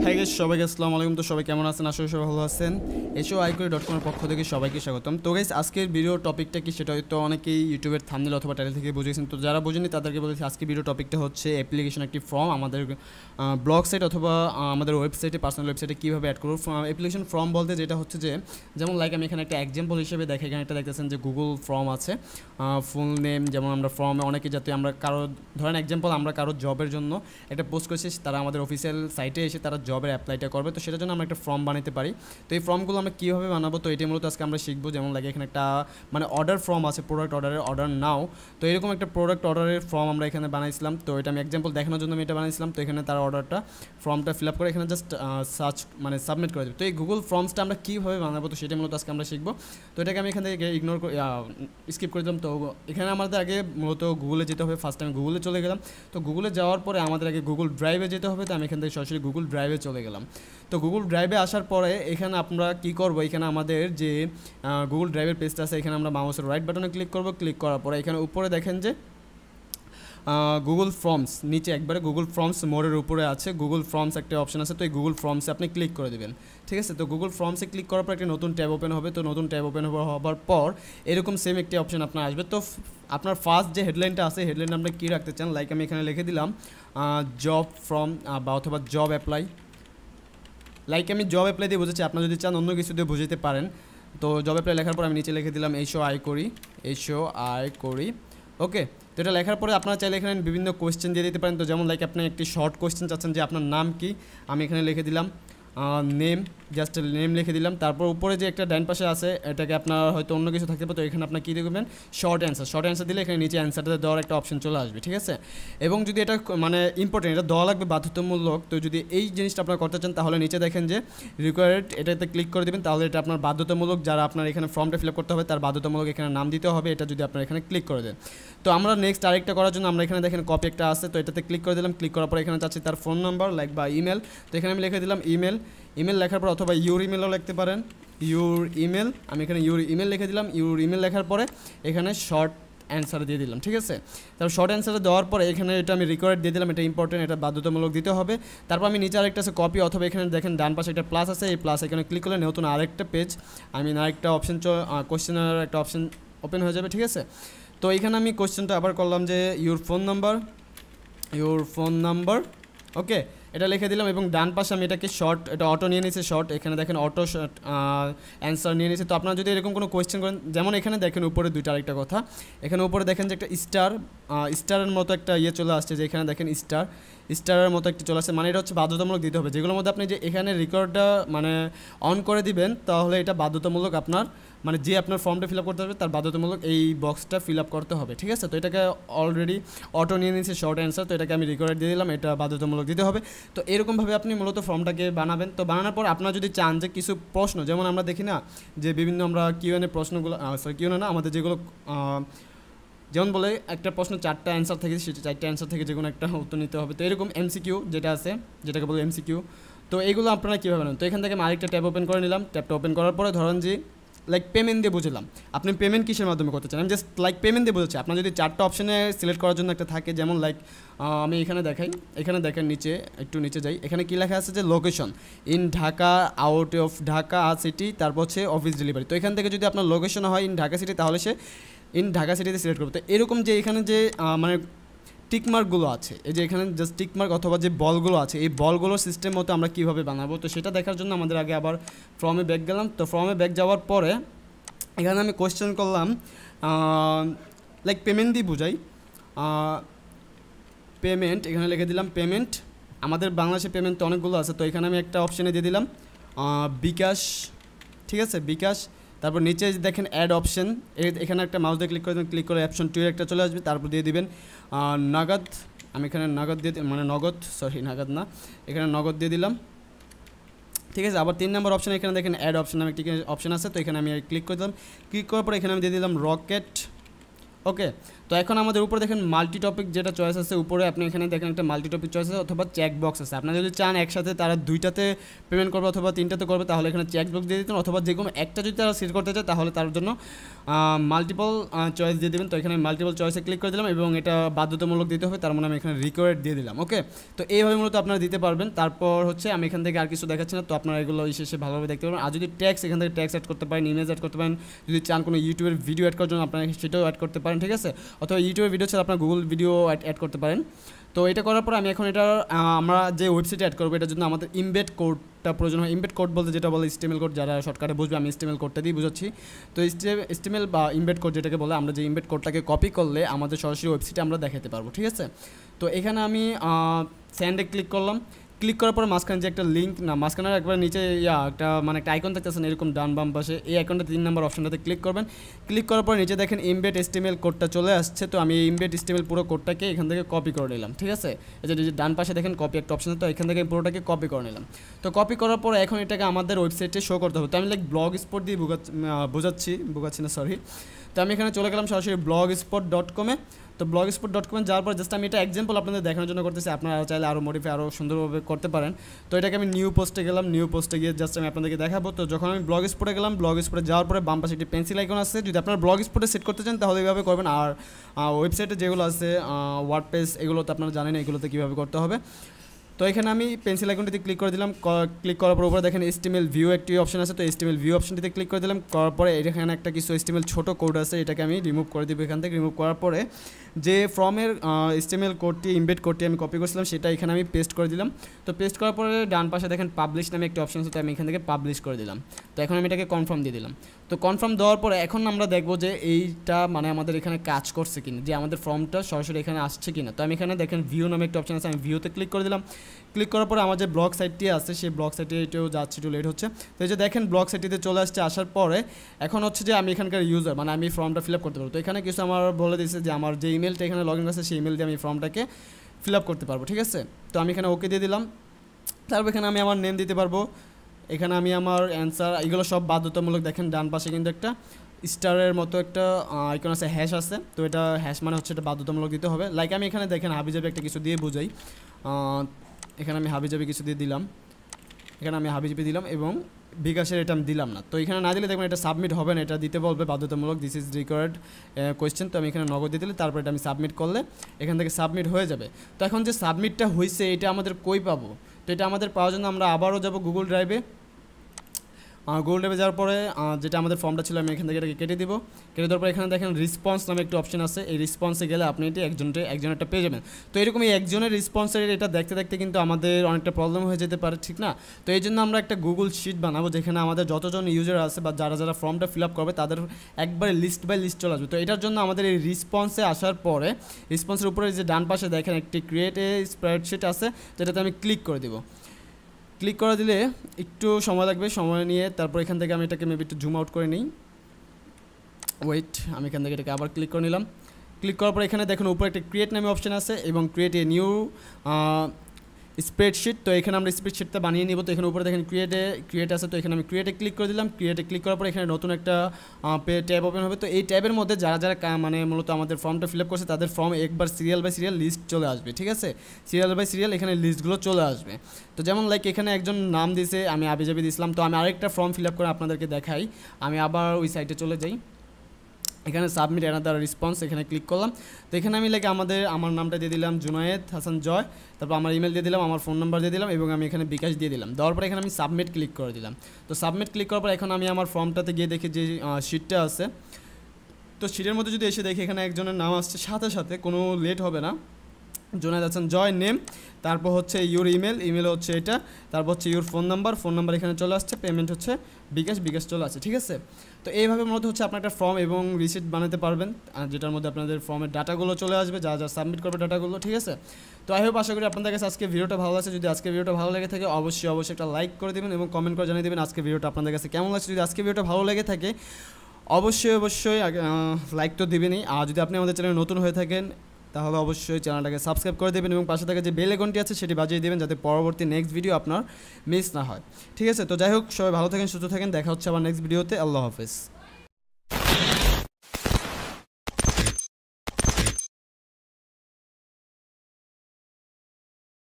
Hi guys, সবাইকে আসসালামু আলাইকুম। তো সবাই কেমন আছেন? আশা করি সবাই ভালো আছেন। esho.com এর পক্ষ থেকে সবাইকে স্বাগতম। তো গাইস, আজকের ভিডিও টপিকটা কি সেটা হয়তো অনেকেই ইউটিউবের থাম্বনেল অথবা টাইটেল থেকে বুঝেছেন। তো যারা বোঝেনি তাদেরকে বলেছি আজকে ভিডিও টপিকটা হচ্ছে অ্যাপ্লিকেশন একটি ফর্ম আমাদের ব্লগ সাইট অথবা আমাদের ওয়েবসাইটে, পার্সোনাল ওয়েবসাইটে কীভাবে অ্যাড করব। অ্যাপ্লিকেশন ফর্ম বলতে যেটা হচ্ছে যে, যেমন লাইক আমি এখানে একটা এক্সাম্পল হিসেবে দেখে এখানে একটা দেখতেছেন যে গুগল ফর্ম আছে, ফুল নেম, যেমন আমরা ফর্মে অনেকে যাতে আমরা কারো ধরেন এক্সাম্পল আমরা কারো জবের জন্য একটা পোস্ট করেছি, তারা আমাদের অফিসিয়াল সাইটে এসে তারা জবের অ্যাপ্লাইটা করবে, তো সেটার জন্য আমরা একটা ফর্ম বানাতে পারি। তো এই ফর্মগুলো আমরা কীভাবে বানাবো, তো এটি মূলত আজকে আমরা শিখবো। যেমন লাগে এখানে একটা মানে অর্ডার ফর্ম আছে, প্রোডাক্ট অর্ডারের অর্ডার নাও। তো এরকম একটা প্রোডাক্ট অর্ডারের ফর্ম আমরা এখানে বানাইছিলাম। তো এটা আমি এক্সাম্পল দেখানোর জন্য আমি এটা বানাইছিলাম। তো এখানে তার অর্ডারটা ফর্মটা ফিল আপ করে এখানে জাস্ট সার্চ মানে সাবমিট করে দেবে। তো এই গুগল ফর্মসটা আমরা কীভাবে বানাবো, তো সেটা মূলত আজকে আমরা শিখবো। তো এটাকে আমি এখান থেকে ইগনোর স্কিপ করে দিলাম। তো এখানে আমাদের আগে মূলত গুগলে যেতে হবে। ফার্স্ট আমি গুগলে চলে গেলাম। তো গুগলে যাওয়ার পরে আমাদের আগে গুগল ড্রাইভে যেতে হবে। তো আমি এখান থেকে সরাসরি গুগল ড্রাইভে চলে গেলাম। তো গুগল ড্রাইভে আসার পরে এখানে আমরা কী করবো, এখানে আমাদের যে গুগল ড্রাইভের পেজটা আছে, এখানে আমরা মাউসের রাইট বাটনে ক্লিক করবো। ক্লিক করার পরে এখানে উপরে দেখেন যে গুগল ফর্মস, নিচে একবারে গুগল ফর্মস মোড়ের উপরে আছে গুগল ফর্মস একটা অপশন আছে। তো এই গুগল ফর্মসে আপনি ক্লিক করে দেবেন, ঠিক আছে। তো গুগল ফর্মসে ক্লিক করার পর একটা নতুন ট্যাব ওপেন হবে। তো নতুন ট্যাব ওপেন হওয়ার পর এরকম সেম একটি অপশন আপনার আসবে। তো আপনার ফার্স্ট যে হেডলাইনটা আছে, হেডলাইনটা আপনি কী রাখতে চান, লাইক আমি এখানে লিখে দিলাম জব ফর্ম বা অথবা জব অ্যাপ্লাই। লাইক আমি জব অ্যাপ্লাই দিয়ে বুঝেছি, আপনারা যদি চান অন্য কিছু দিয়ে বুঝতে পারেন। তো জব অ্যাপ্লাই লেখার পর আমি নিচে লিখে দিলাম esho আই করি। ওকে, তো এটা লেখার পরে আপনারা চাইলে এখানে বিভিন্ন কোয়েশ্চেন দিয়ে দিতে পারেন। তো যেমন লাইক আপনি একটি শর্ট কোয়েশ্চেন চাচ্ছেন যে আপনার নাম কি, আমি এখানে লিখে দিলাম নেম, জাস্ট নেম লিখে দিলাম। তারপর উপরে যে একটা ডান পাশে আছে, এটাকে আপনার হয়তো অন্য কিছু থাকতে পারে। তো এখানে আপনার কী দেবেন, শর্ট অ্যান্সার দিলে এখানে নিচে অ্যান্সারটা দেওয়ার একটা অপশন চলে আসবে, ঠিক আছে। এবং যদি এটা মানে ইম্পর্টেন্ট, এটা দেওয়া লাগবে বাধ্যতামূলক। তো যদি এই জিনিসটা আপনারা করতে চান তাহলে নিচে দেখেন যে রিকোয়ার্ড, এটাতে ক্লিক করে দেবেন। তাহলে এটা আপনার বাধ্যতামূলক, যারা আপনার এখানে ফর্মটা ফিল আপ করতে হবে তার বাধ্যতামূলক এখানে নাম দিতে হবে। এটা যদি আপনারা এখানে ক্লিক করে দেন, তো আমরা নেক্সট আরেকটা করার জন্য আমরা এখানে দেখেন কপি একটা আছে। তো এটাতে ক্লিক করে দিলাম। ক্লিক করার পর এখানে চাচ্ছি তার ফোন নাম্বার লাইক বা ইমেল। তো এখানে আমি লিখে দিলাম ইমেল লেখার পর অথবা ইউর ইমেলও লিখতে পারেন, ইউর ইমেল। আমি এখানে ইউর ইমেল লিখে দিলাম। ইউর ইমেল লেখার পরে এখানে শর্ট অ্যান্সার দিয়ে দিলাম, ঠিক আছে। তারপর শর্ট অ্যান্সারে দেওয়ার পরে এখানে এটা আমি রিকোয়ার্ড দিয়ে দিলাম, এটা ইম্পর্টেন্ট, এটা বাধ্যতামূলক দিতে হবে। তারপর আমি নিচে আরেকটা আছে কপি, অথবা এখানে দেখেন ডান পাশে একটা প্লাস আছে, এই প্লাস এখানে ক্লিক করলে নতুন আরেকটা পেজ, আরেকটা অপশন কোশ্চেনের একটা অপশন ওপেন হয়ে যাবে, ঠিক আছে। তো এখানে আমি কোশ্চেনটা আবার করলাম যে ইউর ফোন নাম্বার, ওকে, এটা লিখে দিলাম। এবং ডান পাশে আমি এটাকে শর্ট, এটা অটো নিয়ে নিয়েছে শর্ট, এখানে দেখেন অটো অ্যান্সার নিয়ে নিয়েছে। তো আপনারা যদি এরকম কোনো কোয়েশ্চেন করেন, যেমন এখানে দেখেন উপরে দুইটা আরেকটা কথা, এখানে উপরে দেখেন যে একটা স্টারের মতো একটা ইয়ে চলে আসছে, যে এখানে দেখেন স্টারের মতো একটি চলে আসছে, মানে এটা হচ্ছে বাধ্যতামূলক দিতে হবে। যেগুলোর মধ্যে আপনি যে এখানে রেকর্ডটা মানে অন করে দিবেন, তাহলে এটা বাধ্যতামূলক আপনার মানে যে আপনার ফর্মটা ফিল আপ করতে হবে তার বাধ্যতামূলক এই বক্সটা ফিল আপ করতে হবে, ঠিক আছে। তো এটাকে অলরেডি অটো নিয়ে নিয়েছে শর্ট অ্যান্সার, তো এটাকে আমি রেকর্ড দিয়ে দিলাম, এটা বাধ্যতামূলক দিতে হবে। তো এরকমভাবে আপনি মূলত ফর্মটাকে বানাবেন। তো বানানোর পর আপনারা যদি চান যে কিছু প্রশ্ন, যেমন আমরা দেখি না যে বিভিন্ন আমরা কিউএনএ প্রশ্নগুলো, কিউএনএ না, আমাদের যেগুলো যেমন বলে একটা প্রশ্ন 4টা অ্যান্সার থেকে, সেটা 4টা অ্যান্সার থেকে যে কোনো একটা উত্তর নিতে হবে। তো এরকম এমসিকিউ যেটা আছে, যেটাকে বলে এমসিকিউ, তো এগুলো আপনারা কীভাবে নেন। তো এখান থেকে আমি আরেকটা ট্যাব ওপেন করে নিলাম। ট্যাবটা ওপেন করার পরে ধরেন যে লাইক পেমেন্ট দিয়ে বুঝলাম, আপনি পেমেন্ট কিসের মাধ্যমে করতে চান, আমি জাস্ট লাইক পেমেন্ট দিয়ে বুঝেছি। আপনার যদি 4টা অপশনে সিলেক্ট করার জন্য একটা থাকে, যেমন লাইক আমি এখানে দেখাই, এখানে দেখেন নিচে একটু নিচে যাই, এখানে কী লেখা আছে যে location in Dhaka, out of Dhaka city, তারপর হচ্ছে অফিস ডেলিভারি। তো এখান থেকে যদি আপনার লোকেশন হয় ইন ঢাকা সিটি, তাহলে সে ইন ঢাকা সিটিতে সিলেক্ট করবে। তো এরকম যে এখানে যে মানে টিকমার্কগুলো আছে, এই যে এখানে জাস্ট টিকমার্ক অথবা যে বলগুলো আছে, এই বলগুলোর সিস্টেম মতো আমরা কীভাবে বানাবো, তো সেটা দেখার জন্য আমাদের আগে আবার ফর্মে ব্যাক গেলাম। তো ফর্মে ব্যাক যাওয়ার পরে এখানে আমি কোয়েশ্চেন করলাম লাইক পেমেন্ট দিয়ে বুঝাই, পেমেন্ট, এখানে লিখে দিলাম পেমেন্ট। আমাদের বাংলাদেশে পেমেন্ট তো অনেকগুলো আছে, তো এখানে আমি একটা অপশানে দিয়ে দিলাম বিকাশ, ঠিক আছে, বিকাশ। তারপর নিচে দেখেন অ্যাড অপশন, এখানে একটা মাউস দিয়ে ক্লিক করে দেবেন, ক্লিক করে অপশন 2 একটা চলে আসবে। তারপর দিয়ে দিবেন নগদ, আমি এখানে নগদ দিয়ে মানে নগদ না, এখানে নগদ দিয়ে দিলাম, ঠিক আছে। আবার 3 নম্বর অপশন, এখানে দেখেন অ্যাড অপশন নামে একটি অপশন আছে, তো এখানে আমি ক্লিক করে দিলাম। ক্লিক করার পর এখানে আমি দিয়ে দিলাম ওকে, তো এখন আমাদের উপরে দেখেন মাল্টি টপিক যেটা চয়েস আছে, উপরে আপনি এখানে দেখেন একটা মাল্টি টপিক চয়েস আছে অথবা চেক বক্স আছে। আপনারা যদি চান একসাথে তারা দুইটাতে পেমেন্ট করবে অথবা তিনটাতে করবে তাহলে এখানে চেক বক্স দিয়ে দিতেন, অথবা যে কোনো একটা যদি তারা সিলেক্ট করতে চায় তাহলে তার জন্য মাল্টিপল চয়েস দিয়ে দেবেন। তো এখানে মাল্টিপল চয়েসে ক্লিক করে দিলাম এবং এটা বাধ্যতামূলক দিতে হবে, তার মানে আমি এখানে রিকোয়ার্ড দিয়ে দিলাম। ওকে, তো এইভাবে মূলত আপনারা দিতে পারবেন। তারপর হচ্ছে আমি এখান থেকে আর কিছু দেখাচ্ছি না, তো আপনারা এগুলো শেষে ভালোভাবে দেখতে পারবেন। আর যদি ট্যাক্স এখান থেকে ট্যাক্স অ্যাড করতে পারেন, ইমেজ অ্যাড করতে পারেন, যদি চান কোনো ইউটিউবের ভিডিও অ্যাড করার জন্য আপনারা সেটাও অ্যাড করতে পারেন, ঠিক আছে, অথবা ইউটিউবের ভিডিও ছাড়া আপনার গুগল ভিডিও অ্যাড করতে পারেন। তো এটা করার পর আমি এখন এটা আমরা যে ওয়েবসাইটে অ্যাড করবো এটার জন্য আমাদের ইমবেড কোডটা প্রয়োজন হয়। ইমবেড কোড বলতে যেটা বলে HTML কোড, যারা শর্টকাটে বুঝবে আমি HTML কোডটা দিয়ে বুঝাচ্ছি। তো HTML বা ইমবেড কোড যেটাকে বলে, আমরা যে ইমবেড কোডটাকে কপি করলে আমাদের সরাসরি ওয়েবসাইটে আমরা দেখাতে পারবো, ঠিক আছে। তো এখানে আমি সেন্ডে ক্লিক করলাম। ক্লিক করার পর মাঝখানে যে একটা লিঙ্ক না, মাঝখানে একবার নিচে একটা মানে একটা আইকন থাকতেছে এরকম ডান বাম পাশে, এই আইকনটা 3 নম্বর অপশনটাতে ক্লিক করবেন। ক্লিক করার পর নিচে দেখেন ইমবেড HTML কোডটা চলে আসছে। তো আমি এই ইমবেড HTML পুরো কোডটাকে এখান থেকে কপি করে নিলাম, ঠিক আছে। এই যে ডান পাশে দেখেন কপি একটা অপশন, তো এখান থেকে পুরোটাকে কপি করে নিলাম। তো কপি করার পর এখন এটাকে আমাদের ওয়েবসাইটে শো করতে হবে। তো আমি ব্লগ স্পট দিয়ে বোঝাচ্ছি না, সরি। তো আমি এখানে চলে গেলাম সরাসরি blogspot.com-এ। তো blogspot.com-এ যাওয়ার পর জাস্ট আমি এটা এক্সাম্পল আপনাদের দেখানোর জন্য করতেছি, আপনারা চাইলে আরও মডিফাই আরও সুন্দরভাবে করতে পারেন। তো এটাকে আমি নিউ পোস্টে গেলাম, নিউ পোস্টে গিয়ে জাস্ট আমি আপনাদেরকে দেখাবো। তো যখন আমি ব্লগস্পটে গেলাম, ব্লগস্পটে যাওয়ার পরে বাম পাশে একটি পেন্সিল আইকন আছে, যদি আপনারা ব্লগস্পটে সেট করতে চান তাহলে এইভাবে করবেন। আর ওয়েবসাইটে যেগুলো আছে ওয়ার্ডপ্রেস এগুলোতে আপনারা জানেন এগুলোতে কীভাবে করতে হবে। তো এখানে আমি পেন্সিল আইকনটিতে ক্লিক করে দিলাম। ক্লিক করার পর উপরে দেখেন HTML ভিউ একটি অপশন আছে, তো HTML ভিউ অপশনটিতে ক্লিক করে দিলাম। করার পরে এখানে একটা কিছু HTML ছোট কোড আছে, এটাকে আমি রিমুভ করে দিব এখান থেকে। রিমুভ করার পরে যে ফর্মের HTML কোডটি ইমবেড কোডটি আমি কপি করেছিলাম সেটা এখানে আমি পেস্ট করে দিলাম। তো পেস্ট করার পরে ডান পাশে দেখেন পাবলিশ নামে একটা অপশন আছে, তো আমি এখান থেকে পাবলিশ করে দিলাম। তো এখন আমি এটাকে কনফার্ম দিয়ে দিলাম। তো কনফার্ম দেওয়ার পরে এখন আমরা দেখবো যে এইটা মানে আমাদের এখানে কাজ করছে কিনা, যে আমাদের ফর্মটা সরাসরি এখানে আসছে কিনা। তো আমি এখানে দেখেন ভিউ নামে একটা অপশন আছে, আমি ভিউতে ক্লিক করে দিলাম। ক্লিক করার পরে আমার যে ব্লগ সাইটটি আছে সেই ব্লগ সাইটে এটাও যাচ্ছে, একটু লেট হচ্ছে। তো এই যে দেখেন ব্লগ সাইটটিতে চলে আসছে। আসার পরে এখন হচ্ছে যে আমি এখানকার ইউজার মানে আমি ফর্মটা ফিল আপ করতে পারবো। তো এখানে কিছু আমার বলে দিয়েছে যে আমার যে ইমেলটা এখানে লগ ইন আছে সেই ইমেল দিয়ে আমি ফর্মটাকে ফিল আপ করতে পারবো, ঠিক আছে। তো আমি এখানে ওকে দিয়ে দিলাম। তারপর এখানে আমি আমার নেম দিতে পারবো, এখানে আমি আমার অ্যান্সার, এগুলো সব বাধ্যতামূলক। দেখেন ডান পাশে কিন্তু একটা স্টারের মতো একটা আইকন আছে, হ্যাশ আছে। তো এটা হ্যাশ মানে হচ্ছে এটা বাধ্যতামূলক দিতে হবে। লাইক আমি এখানে দেখেন হাবিজাবি একটা কিছু দিয়ে বোঝাই, এখানে আমি হাবিজাবি কিছু দিয়ে দিলাম, এখানে আমি হাবিজাবি দিলাম এবং বিকাশের এটা আমি দিলাম না। তো এখানে না দিলে দেখবেন এটা সাবমিট হবে না, এটা দিতে বলবে বাধ্যতামূলক, দিস ইজ রিকোয়ার্ড কোয়েশ্চেন। তো আমি এখানে নগদ দিয়ে দিলে তারপর এটা আমি সাবমিট করলে এখান থেকে সাবমিট হয়ে যাবে। তো এখন যে সাবমিটটা হয়েছে এটা আমাদের কই পাবো? তো এটা আমাদের পাওয়ার জন্য আমরা আবারও যাব গুগল ড্রাইভে। গুগল ড্রাইভে যাওয়ার পরে যেটা আমাদের ফর্মটা ছিল আমি এখান থেকে এটাকে কেটে দিব। কেটে দেওয়ার পর এখানে দেখেন রেসপন্স নামে একটা অপশন আছে, এই রেসপন্সে গেলে আপনি এটি একজনেরটা পেয়ে যাবেন। তো এরকম এই একজনের রেসপন্সের এটা দেখতে দেখতে কিন্তু আমাদের অনেকটা প্রবলেম হয়ে যেতে পারে, ঠিক না? তো এই জন্য আমরা একটা গুগল শিট বানাবো যেখানে আমাদের যতজন ইউজার আছে বা যারা যারা ফর্মটা ফিল আপ করবে তাদের একবারে লিস্ট বাই লিস্ট চলে আসবে। তো এটার জন্য আমাদের এই রেসপন্সে আসার পরে রেসপন্সের উপরে যে ডান পাশে দেখেন একটি ক্রিয়েট এ স্প্রেডশিট আছে, যেটাতে আমি ক্লিক করে দেবো। ক্লিক করে দিলে একটু সময় লাগবে, সময় নিয়ে তারপর এখান থেকে আমি এটাকে মেবি একটু জুম আউট করে নিই। ওয়েট, আমি এখান থেকে এটাকে আবার ক্লিক করে নিলাম। ক্লিক করার পর এখানে দেখুন উপরে একটা ক্রিয়েট নামে অপশন আছে এবং ক্রিয়েট এ নিউ স্প্রেডশিট। তো এখানে আমরা স্প্রেডশিটটা বানিয়ে নিব। তো এখানে উপরে দেখেন ক্রিয়েট আছে, তো এখানে আমি ক্রিয়েটে ক্লিক করে দিলাম। ক্রিয়েটে ক্লিক করার পর এখানে নতুন একটা ট্যাব ওপেন হবে। তো এই ট্যাবের মধ্যে যারা যারা মানে মূলত আমাদের ফর্মটা ফিল আপ করছে তাদের ফর্ম একবার সিরিয়াল বাই সিরিয়াল লিস্ট চলে আসবে, ঠিক আছে। সিরিয়াল বাই সিরিয়াল এখানে লিস্টগুলো চলে আসবে। তো যেমন লাইক এখানে একজন নাম দিয়েছে, আমি আবিজাবি দিয়েছিলাম। তো আমি আরেকটা ফর্ম ফিল আপ করে আপনাদেরকে দেখাই। আমি আবার ওই সাইটে চলে যাই, এখানে সাবমিট অ্যানাদার রেসপন্স এখানে ক্লিক করলাম। তো এখানে আমি আমার নামটা দিয়ে দিলাম জুনায়েদ হাসান জয়, তারপর আমার ইমেল দিয়ে দিলাম, আমার ফোন নাম্বার দিয়ে দিলাম এবং আমি এখানে বিকাশ দিয়ে দিলাম। দেওয়ার পর এখানে আমি সাবমিট ক্লিক করে দিলাম। তো সাবমিট ক্লিক করার পর এখন আমি আমার ফর্মটাতে গিয়ে দেখি যে শিটটা আছে। তো শিটের মধ্যে যদি এসে দেখি এখানে একজনের নাম আসছে, সাথে সাথে কোনো লেট হবে না, জুনায়েদ হাসান জয় নেম, তারপর হচ্ছে ইউর ইমেল হচ্ছে এটা, তারপর হচ্ছে ইউর ফোন নাম্বার এখানে চলে আসছে, পেমেন্ট হচ্ছে বিকাশ চলে আসছে, ঠিক আছে। তো এইভাবে মূলত হচ্ছে আপনার একটা ফর্ম এবং রিসিট বানাতে পারবেন, যেটার মধ্যে আপনাদের ফর্মের ডাটাগুলো চলে আসবে, যা যা সাবমিট করবে ডাটাগুলো, ঠিক আছে। তো আই হোপ আশা করি আপনাদের কাছে আজকে ভিডিওটা ভালো লাগছে। যদি আজকে ভিডিওটা ভালো লেগে থাকে অবশ্যই একটা লাইক করে দেবেন এবং কমেন্ট করে জানিয়ে দেবেন আজকে ভিডিওটা আপনাদের কাছে কেমন লাগছে। যদি আজকে ভিডিওটা ভালো লেগে থাকে অবশ্যই লাইক তো দেবেনই। আর যদি আপনি আমাদের চ্যানেলে নতুন হয়ে থাকেন তাহলে অবশ্যই চ্যানেলটাকে সাবস্ক্রাইব করে দেবেন এবং পাশে থাকা যে বেল আইকনটি আছে সেটি বাজিয়ে দেবেন যাতে পরবর্তী নেক্সট ভিডিও আপনার মিস না হয়, ঠিক আছে। তো যাই হোক, সবাই ভালো থাকেন, সুস্থ থাকেন, দেখা হচ্ছে আবার নেক্সট ভিডিওতে। আল্লাহ হাফেজ।